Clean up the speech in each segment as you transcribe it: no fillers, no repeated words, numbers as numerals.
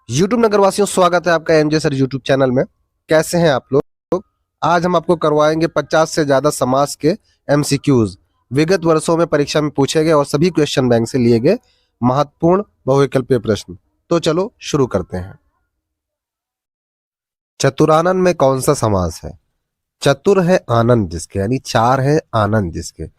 YouTube नगरवासियों, स्वागत है आपका एमजे सर यूट्यूब चैनल में। कैसे हैं आप लोग? आज हम आपको करवाएंगे 50 से ज्यादा समास के एमसीक्यूज, विगत वर्षों में परीक्षा में पूछे गए और सभी क्वेश्चन बैंक से लिए गए महत्वपूर्ण बहुविकल्पीय प्रश्न। तो चलो शुरू करते हैं। चतुरानन में कौन सा समास है? चतुर है आनंद जिसके, यानी चार है आनंद जिसके,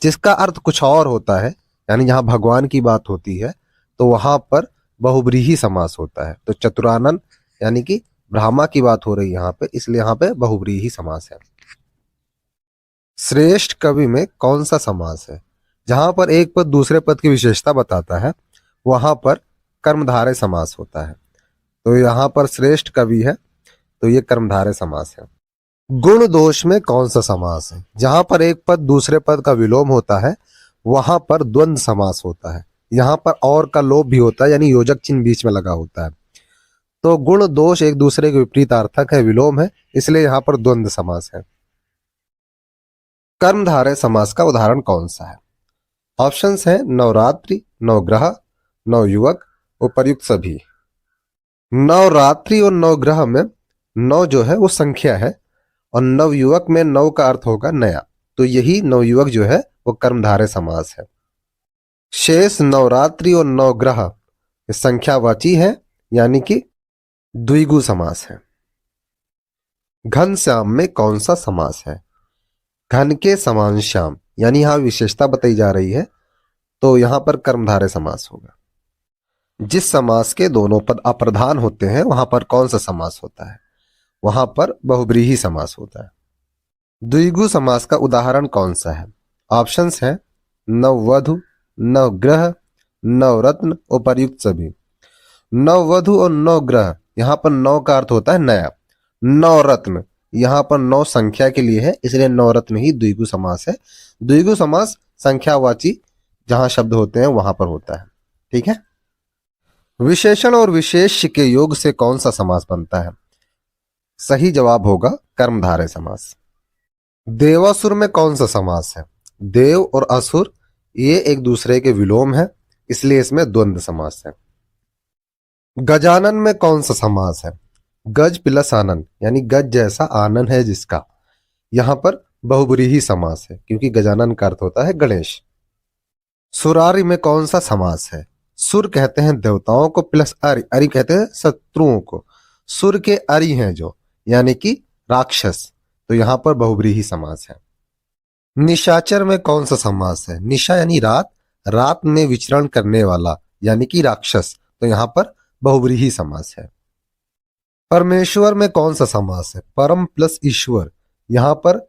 जिसका अर्थ कुछ और होता है, यानी जहां भगवान की बात होती है तो वहां पर बहुब्रीही समास होता है। तो चतुरानन यानी कि ब्रह्मा की बात हो रही है यहाँ पे, इसलिए यहाँ पे बहुब्रीही समास है। श्रेष्ठ कवि में कौन सा समास है? जहां पर एक पद दूसरे पद की विशेषता बताता है वहां पर कर्मधारय समास होता है। तो यहाँ पर श्रेष्ठ कवि है तो ये कर्मधारय समास है। गुण दोष में कौन सा समास है? जहां पर एक पद दूसरे पद का विलोम होता है वहां पर द्वंद्व समास होता है। यहाँ पर और का लोप भी होता है, यानी योजक चिन्ह बीच में लगा होता है। तो गुण दोष एक दूसरे के विपरीतार्थक है, विलोम है, इसलिए यहाँ पर द्वंद्व समास है। कर्मधारय समास का उदाहरण कौन सा है? ऑप्शंस है नवरात्रि, नवग्रह, नवयुवक, उपर्युक्त सभी। नवरात्रि और नवग्रह में नव जो है वो संख्या है और नवयुवक में नव का अर्थ होगा नया, तो यही नवयुवक जो है वो कर्मधारय समास है। शेष नवरात्रि और नवग्रह संख्यावाची है, यानी कि द्विगु समास है। घनश्याम में कौन सा समास है? घन के समान श्याम, यानी यहां विशेषता बताई जा रही है तो यहां पर कर्मधारय समास होगा। जिस समास के दोनों पद अप्रधान होते हैं वहां पर कौन सा समास होता है? वहां पर बहुब्रीही समास होता है। द्विगु समास का उदाहरण कौन सा है? ऑप्शंस है नववधु, नवग्रह, नवरत्न, उपर्युक्त सभी। नववधु और नवग्रह, यहां पर नव का अर्थ होता है नया। नवरत्न यहां पर नौ संख्या के लिए है, इसलिए नवरत्न ही द्विगु समास है। द्विगु समास संख्यावाची जहां शब्द होते हैं वहां पर होता है। ठीक है। विशेषण और विशेष्य के योग से कौन सा समास बनता है? सही जवाब होगा कर्मधारय समास। देवासुर में कौन सा समास है? देव और असुर ये एक दूसरे के विलोम है, इसलिए इसमें द्वंद्व समास है। गजानन में कौन सा समास है? गज प्लस आनंद, यानी गज जैसा आनंद है जिसका, यहां पर बहुब्रीही समास है क्योंकि गजानन का अर्थ होता है गणेश। सुरारि में कौन सा समास है? सुर कहते हैं देवताओं को, प्लस अरि, अरि कहते हैं शत्रुओं को। सुर के अरि हैं जो, यानी कि राक्षस, तो यहां पर बहुब्रीही समास है। निशाचर में कौन सा समास है? निशा यानी रात, रात में विचरण करने वाला, यानी कि राक्षस, तो यहां पर बहुब्रीही समास है। परमेश्वर में कौन सा समास है? परम प्लस ईश्वर, यहां पर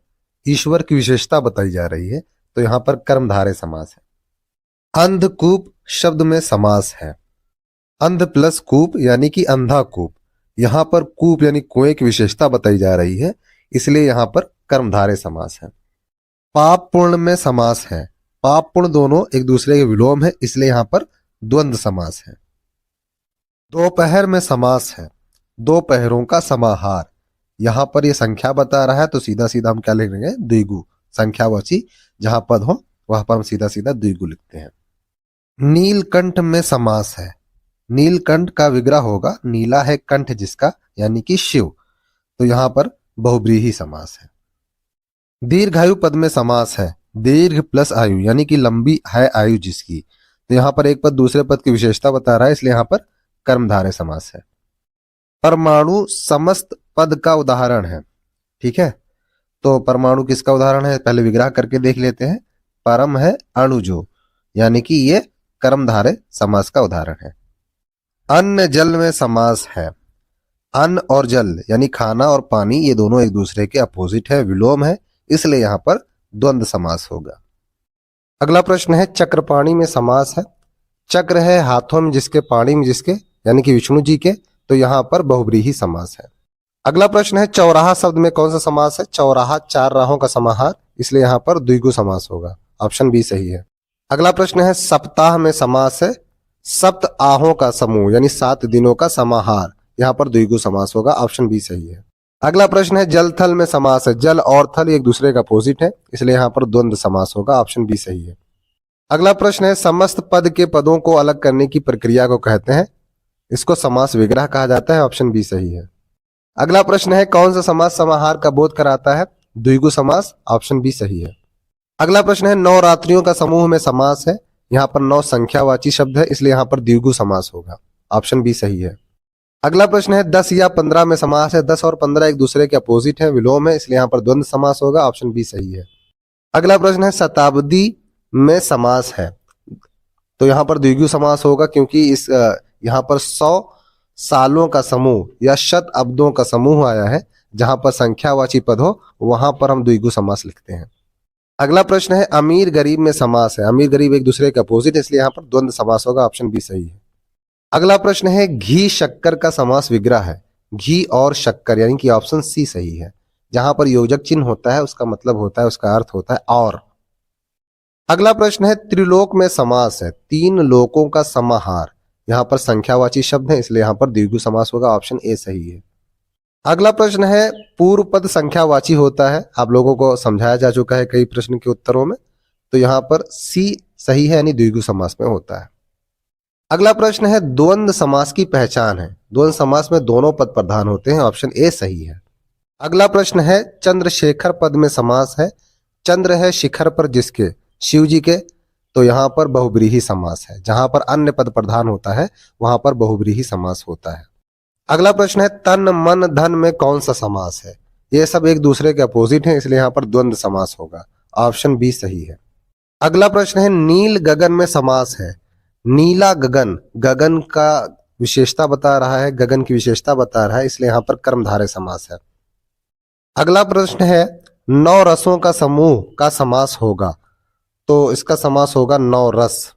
ईश्वर की विशेषता बताई जा रही है तो यहां पर कर्मधारय समास है। अंधकूप शब्द में समास है। अंध प्लस कूप यानी कि अंधा कूप, यहां पर कूप यानी कुएं की विशेषता बताई जा रही है, इसलिए यहां पर कर्मधारय समास है। पाप पूर्ण में समास है। पाप पूर्ण दोनों एक दूसरे के विलोम है, इसलिए यहां पर द्वंद्व समास है। दोपहर में समास है। दोपहरों का समाहार, यहां पर यह संख्या बता रहा है तो सीधा सीधा हम क्या लिख लेंगे? द्विगु संख्यावाची, जहां पद हो वहां पर हम सीधा सीधा द्विगु लिखते हैं। नीलकंठ में समास है। नीलकंठ का विग्रह होगा, नीला है कंठ जिसका, यानी कि शिव, तो यहां पर बहुब्रीही समास है। दीर्घायु पद में समास है। दीर्घ प्लस आयु, यानी कि लंबी है आयु जिसकी, तो यहां पर एक पद दूसरे पद की विशेषता बता रहा है, इसलिए यहां पर कर्मधारय समास है। परमाणु समस्त पद का उदाहरण है। ठीक है, तो परमाणु किसका उदाहरण है पहले विग्रह करके देख लेते हैं। परम है अणुजो, यानी कि ये कर्मधारय समास का उदाहरण है। अन्न जल में समास है। अन्न और जल यानी खाना और पानी ये दोनों एक दूसरे के अपोजिट है, विलोम है, इसलिए यहां पर द्वंद्व समास होगा। अगला प्रश्न है चक्रपाणी में समास है। चक्र है हाथों में जिसके, पाणी में जिसके, यानी कि विष्णु जी के, तो यहां पर बहुब्रीही समास है। अगला प्रश्न है चौराहा शब्द में कौन सा समास है? चौराहा चार राहों का समाहार, इसलिए यहां पर द्विगु समास होगा। ऑप्शन बी सही है। अगला प्रश्न है सप्ताह में समास है। सप्त आहों का समूह यानी 7 दिनों का समाहार, यहां पर द्विगु समास होगा। ऑप्शन बी सही है। अगला प्रश्न है जल थल में समास है। जल और थल एक दूसरे का अपोजिट है, इसलिए यहां पर द्वंद्व समास होगा। ऑप्शन बी सही है। अगला प्रश्न है समस्त पद के पदों को अलग करने की प्रक्रिया को कहते हैं। इसको समास विग्रह कहा जाता है। ऑप्शन बी सही है। अगला प्रश्न है, कौन सा समास समाहार का बोध कराता है? द्विगु समास। ऑप्शन बी सही है। अगला प्रश्न है, नौ रात्रियों का समूह में समास है। यहाँ पर नौ संख्यावाची शब्द है, इसलिए यहाँ पर द्विगु समास होगा। ऑप्शन बी सही है। अगला प्रश्न है, 10 या 15 में समास है। 10 और 15 एक दूसरे के अपोजिट है, विलोम है, इसलिए यहाँ पर द्वंद्व समास होगा। ऑप्शन बी सही है। अगला प्रश्न है, शताब्दी में समास है, तो यहाँ पर द्विगु समास होगा, क्योंकि इस यहाँ पर 100 सालों का समूह या शत अब्दों का समूह आया है। जहां पर संख्यावाची पद हो वहां पर हम द्विगु समास लिखते हैं। अगला प्रश्न है, अमीर गरीब में समास है। अमीर गरीब एक दूसरे के अपोजिट है, इसलिए यहाँ पर द्वंद्व समास होगा। ऑप्शन बी सही है। अगला प्रश्न है, घी शक्कर का समास विग्रह है। घी और शक्कर, यानी कि ऑप्शन सी सही है। जहां पर योजक चिन्ह होता है उसका मतलब होता है, उसका अर्थ होता है और। अगला प्रश्न है, त्रिलोक में समास है। 3 लोकों का समाहार, यहाँ पर संख्यावाची शब्द है, इसलिए यहाँ पर द्विगु समास होगा। ऑप्शन ए सही है। अगला प्रश्न है, पूर्व पद संख्यावाची होता है। आप लोगों को समझाया जा चुका है कई प्रश्न के उत्तरों में, तो यहाँ पर सी सही है, यानी द्विगु समास में होता है। अगला प्रश्न है, द्वंद्व समास की पहचान है। द्वंद्व समास में दोनों पद प्रधान होते हैं। ऑप्शन ए सही है। अगला प्रश्न है, चंद्रशेखर पद में समास है। चंद्र है शिखर पर जिसके, शिव जी के, तो यहाँ पर बहुब्रीहि समास है। जहां पर अन्य पद प्रधान होता है वहां पर बहुब्रीहि समास होता है। अगला प्रश्न है, तन मन धन में कौन सा समास है? ये सब एक दूसरे के अपोजिट हैं, इसलिए यहाँ पर द्वंद्व समास होगा। ऑप्शन बी सही है। अगला प्रश्न है, नील गगन में समास है। नीला गगन, गगन का विशेषता बता रहा है, गगन की विशेषता बता रहा है, इसलिए यहाँ पर कर्मधारय समास है। अगला प्रश्न है, 9 रसों का समूह का समास होगा, तो इसका समास होगा 9 रस।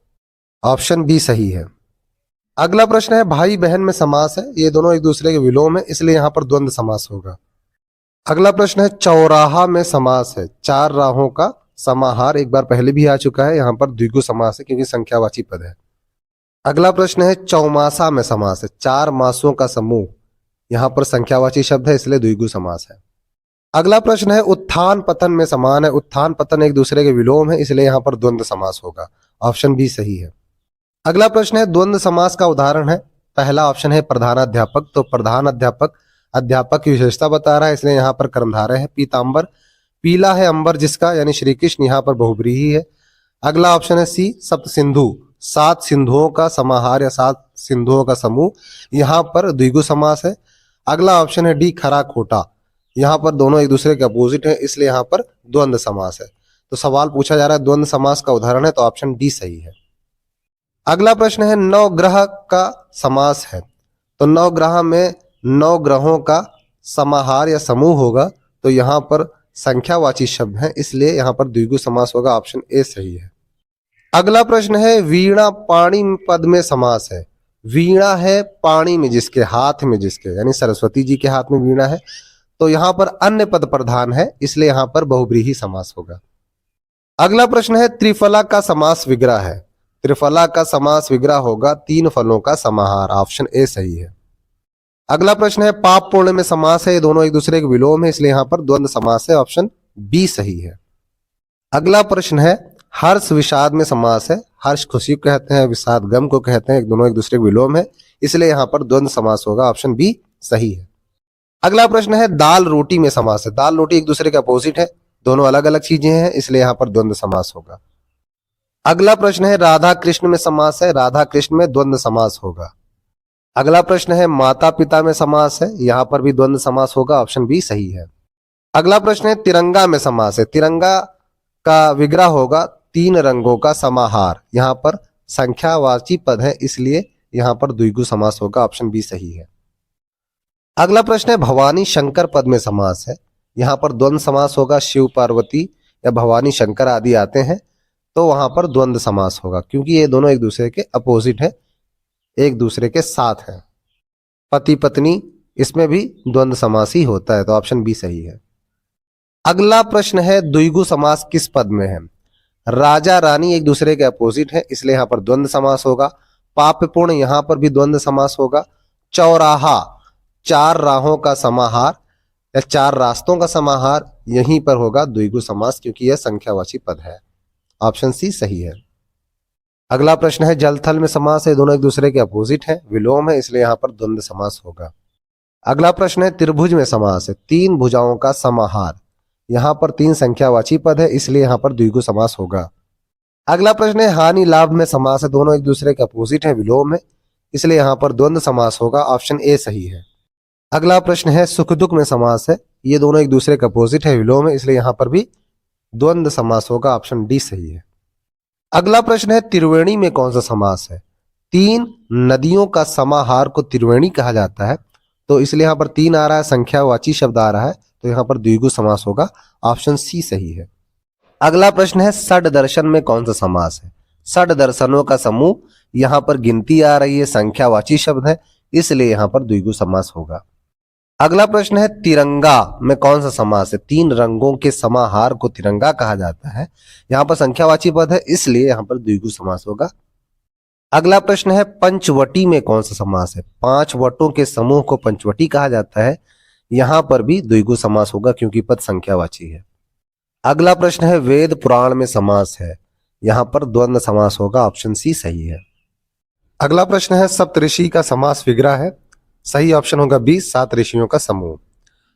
ऑप्शन बी सही है। अगला प्रश्न है, भाई बहन में समास है। ये दोनों एक दूसरे के विलोम है, इसलिए यहाँ पर द्वंद्व समास होगा। अगला प्रश्न है, चौराहा में समास है। 4 राहों का समाहार, एक बार पहले भी आ चुका है, यहाँ पर द्विगु समास है क्योंकि संख्यावाची पद है। अगला प्रश्न है, चौमासा में समास है। 4 मासों का समूह, यहाँ पर संख्यावाची शब्द है, इसलिए द्विगु समास है। अगला प्रश्न है, उत्थान पतन में समान है। उत्थान पतन एक दूसरे के विलोम है, इसलिए यहाँ पर द्वंद्व समास होगा। ऑप्शन बी सही है। अगला प्रश्न है, द्वंद्व समास का उदाहरण है। पहला ऑप्शन है प्रधानाध्यापक, तो प्रधानाध्यापक अध्यापक की विशेषता बता रहा है, इसलिए यहाँ पर कर्मधारय है। पीतांबर, पीला है अंबर जिसका, यानी श्री कृष्ण, यहाँ पर बहुब्रीहि है। अगला ऑप्शन है सी, सप्त सिंधु, 7 सिंधुओं का समाहार या 7 सिंधुओं का समूह, यहाँ पर द्विगु समास है। अगला ऑप्शन है डी, खरा खोटा, यहाँ पर दोनों एक दूसरे के अपोजिट है, इसलिए यहाँ पर द्वंद्व समास है। तो सवाल पूछा जा रहा है द्वंद्व समास का उदाहरण है, तो ऑप्शन डी सही है। अगला प्रश्न है, 9 ग्रह का समास है। तो 9 ग्रह में 9 ग्रहों का समाहार या समूह होगा, तो यहाँ पर संख्यावाची शब्द है, इसलिए यहाँ पर द्विगु समास होगा। ऑप्शन ए सही है। अगला प्रश्न है, वीणा पाणी पद में समास है। वीणा है पाणी में जिसके, हाथ में जिसके, यानी सरस्वती जी के हाथ में वीणा है, तो यहाँ पर अन्य पद प्रधान है, इसलिए यहाँ पर बहुब्रीहि समास होगा। अगला प्रश्न है, त्रिफला का समास विग्रह है। त्रिफला का समास विग्रह होगा 3 फलों का समाहार। ऑप्शन ए सही है। अगला प्रश्न है, पाप पुण्य में समास है। ये दोनों एक दूसरे के विलोम है, इसलिए यहाँ पर द्वंद्व समास है। ऑप्शन बी सही है। अगला प्रश्न है, हर्ष विषाद में समास है। हर्ष खुशी को कहते हैं, विषाद गम को कहते हैं, दोनों एक दूसरे के विलोम है, इसलिए यहाँ पर द्वंद्व समास होगा। ऑप्शन बी सही है। अगला प्रश्न है, दाल रोटी में समास है। दाल रोटी एक दूसरे के अपोजिट है, दोनों अलग अलग चीजें हैं, इसलिए यहाँ पर द्वंद्व समास होगा। अगला प्रश्न है, राधा कृष्ण में समास है। राधा कृष्ण में द्वंद्व समास होगा। अगला प्रश्न है, माता पिता में समास है। यहाँ पर भी द्वंद्व समास होगा। ऑप्शन बी सही है। अगला प्रश्न है, तिरंगा में समास है। तिरंगा का विग्रह होगा 3 रंगों का समाहार। यहाँ पर संख्यावाची पद है, इसलिए यहाँ पर द्विगु समास होगा। ऑप्शन बी सही है। अगला प्रश्न है, भवानी शंकर पद में समास है। यहाँ पर द्वंद्व समास होगा। शिव पार्वती या भवानी शंकर आदि आते हैं, तो वहां पर द्वंद्व समास होगा, क्योंकि ये दोनों एक दूसरे के अपोजिट है, एक दूसरे के साथ है। पति पत्नी, इसमें भी द्वंद्व समास ही होता है, तो ऑप्शन बी सही है। अगला प्रश्न है, द्विगु समास किस पद में है? राजा रानी एक दूसरे के अपोजिट है, इसलिए यहाँ पर द्वंद्व समास होगा। पापपूर्ण, यहाँ पर भी द्वंद्व समास होगा। चौराहा, 4 राहों का समाहार या 4 रास्तों का समाहार, यहीं पर होगा द्विगु समास, क्योंकि यह संख्यावाची पद है। ऑप्शन सी सही है। अगला प्रश्न है जल थल में समास है, दोनों एक दूसरे के अपोजिट है, विलोम है, इसलिए यहां पर द्वंद्व समास होगा। अगला प्रश्न है त्रिभुज में समास है, तीन भुजाओं का समाहार, यहां पर तीन संख्यावाची पद है, इसलिए यहां पर द्विगु समास होगा। अगला प्रश्न है हानि लाभ में समास है, दोनों एक दूसरे के अपोजिट है, विलोम है, इसलिए यहां पर द्वंद्व समास होगा, ऑप्शन ए सही है। अगला प्रश्न है सुख दुख में समास है, ये दोनों एक दूसरे के अपोजिट है, विलोम है, इसलिए यहां पर भी द्वंद्व समास होगा, ऑप्शन डी सही है। अगला प्रश्न है त्रिवेणी में कौन सा समास है, तीन नदियों का समाहार को त्रिवेणी कहा जाता है, तो इसलिए यहां पर तीन आ रहा है, संख्यावाची शब्द आ रहा है, तो यहां पर द्विगु समास होगा, ऑप्शन सी सही है। अगला प्रश्न है षड दर्शन में कौन सा समास है, षड दर्शनों का समूह, यहां पर गिनती आ रही है, संख्यावाची शब्द है, इसलिए यहां पर द्विगु समास होगा। अगला प्रश्न है तिरंगा में कौन सा समास है, तीन रंगों के समाहार को तिरंगा कहा जाता है, यहां पर संख्यावाची पद है, इसलिए यहां पर द्विगु समास होगा। अगला प्रश्न है पंचवटी में कौन सा समास है, पांच वटों के समूह को पंचवटी कहा जाता है, यहां पर भी द्विगु समास होगा क्योंकि पद संख्यावाची है। अगला प्रश्न है वेद पुराण में समास है, यहां पर द्वंद्व समास होगा, ऑप्शन सी सही है। अगला प्रश्न है सप्तऋषि का समास विग्रह है, सही ऑप्शन होगा बी, सात ऋषियों का समूह।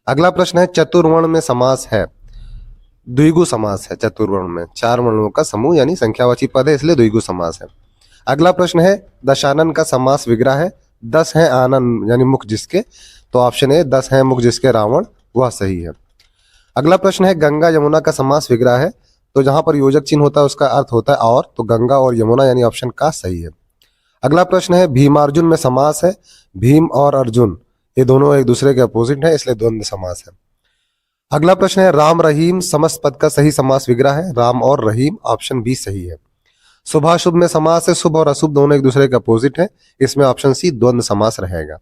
अगला प्रश्न है चतुर्वर्ण में समास है, द्विगु समास है, चतुर्वर्ण में चार वर्णों का समूह यानी संख्यावाची पद है, इसलिए द्विगु समास है। अगला प्रश्न है दशानन का समास विग्रह है, 10 है आनन यानी मुख जिसके, तो ऑप्शन ए 10 है मुख जिसके रावण, वह सही है। अगला प्रश्न है गंगा यमुना का समास विग्रह है, तो जहां पर योजक चिन्ह होता है उसका अर्थ होता है और, तो गंगा और यमुना यानी ऑप्शन का सही है। अगला प्रश्न है भीमार्जुन में समास है, भीम और अर्जुन ये दोनों एक दूसरे के अपोजिट है, इसलिए द्वंद्व समास है। अगला प्रश्न है राम रहीम समस्त पद का सही समास विग्रह है, राम और रहीम, ऑप्शन बी सही है। शुभाशुभ में समास है, शुभ और अशुभ दोनों एक दूसरे के अपोजिट है, इसमें ऑप्शन सी द्वंद्व समास रहेगा।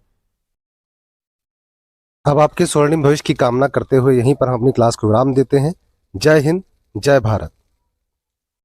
अब आपके स्वर्णिम भविष्य की कामना करते हुए यहीं पर हम अपनी क्लास को विराम देते हैं। जय हिंद, जय भारत।